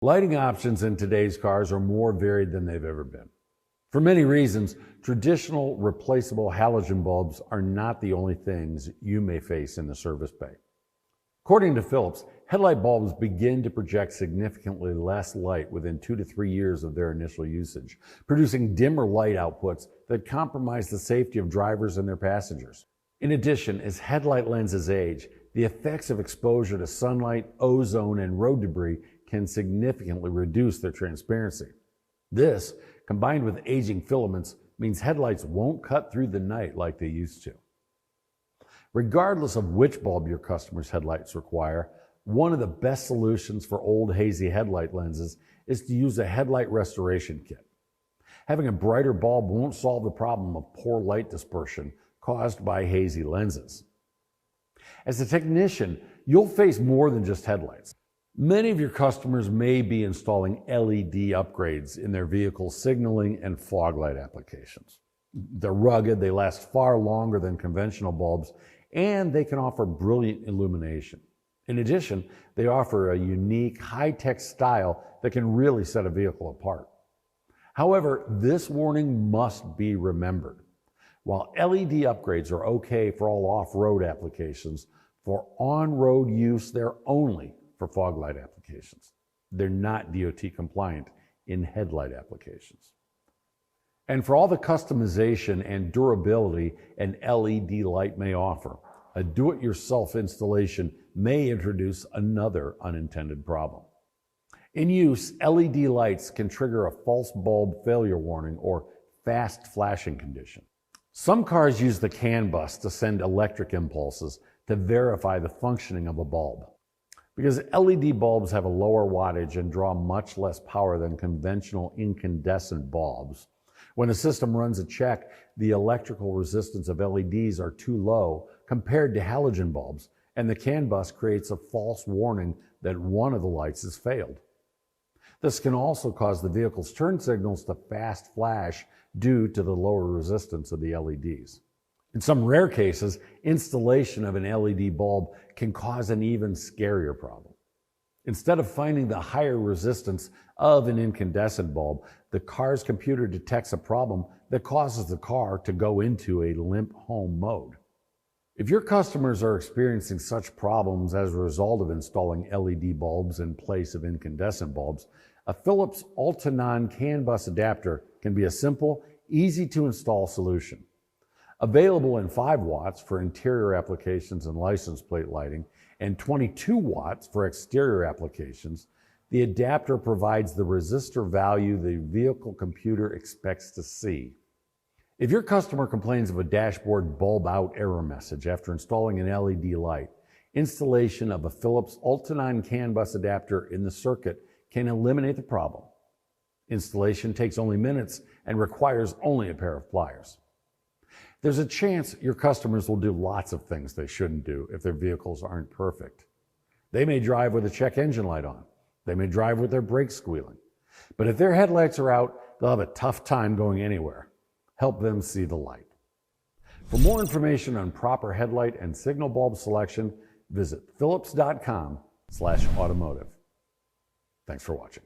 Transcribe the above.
Lighting options in today's cars are more varied than they've ever been. For many reasons, traditional replaceable halogen bulbs are not the only things you may face in the service bay. According to Philips, headlight bulbs begin to project significantly less light within 2 to 3 years of their initial usage, producing dimmer light outputs that compromise the safety of drivers and their passengers. In addition, as headlight lenses age, the effects of exposure to sunlight, ozone, and road debris can significantly reduce their transparency. This, combined with aging filaments, means headlights won't cut through the night like they used to. Regardless of which bulb your customer's headlights require, one of the best solutions for old hazy headlight lenses is to use a headlight restoration kit. Having a brighter bulb won't solve the problem of poor light dispersion caused by hazy lenses. As a technician, you'll face more than just headlights. Many of your customers may be installing LED upgrades in their vehicle signaling and fog light applications. They're rugged, they last far longer than conventional bulbs, and they can offer brilliant illumination. In addition, they offer a unique, high-tech style that can really set a vehicle apart. However, this warning must be remembered. While LED upgrades are okay for all off-road applications, for on-road use, they're only for fog light applications. They're not DOT compliant in headlight applications. And for all the customization and durability an LED light may offer, a do-it-yourself installation may introduce another unintended problem. In use, LED lights can trigger a false bulb failure warning or fast flashing condition. Some cars use the CAN bus to send electric impulses to verify the functioning of a bulb. Because LED bulbs have a lower wattage and draw much less power than conventional incandescent bulbs, when the system runs a check, the electrical resistance of LEDs are too low compared to halogen bulbs, and the CAN bus creates a false warning that one of the lights has failed. This can also cause the vehicle's turn signals to fast flash due to the lower resistance of the LEDs. In some rare cases, installation of an LED bulb can cause an even scarier problem. Instead of finding the higher resistance of an incandescent bulb, the car's computer detects a problem that causes the car to go into a limp home mode. If your customers are experiencing such problems as a result of installing LED bulbs in place of incandescent bulbs, a Philips Altanon CAN bus adapter can be a simple, easy-to-install solution. Available in 5 watts for interior applications and license plate lighting and 22 watts for exterior applications, the adapter provides the resistor value the vehicle computer expects to see. If your customer complains of a dashboard bulb out error message after installing an LED light, installation of a Philips Altanon CAN bus adapter in the circuit can eliminate the problem. Installation takes only minutes and requires only a pair of pliers. There's a chance your customers will do lots of things they shouldn't do if their vehicles aren't perfect. They may drive with a check engine light on. They may drive with their brakes squealing. But if their headlights are out, they'll have a tough time going anywhere. Help them see the light. For more information on proper headlight and signal bulb selection, visit philips.com/automotive. Thanks for watching.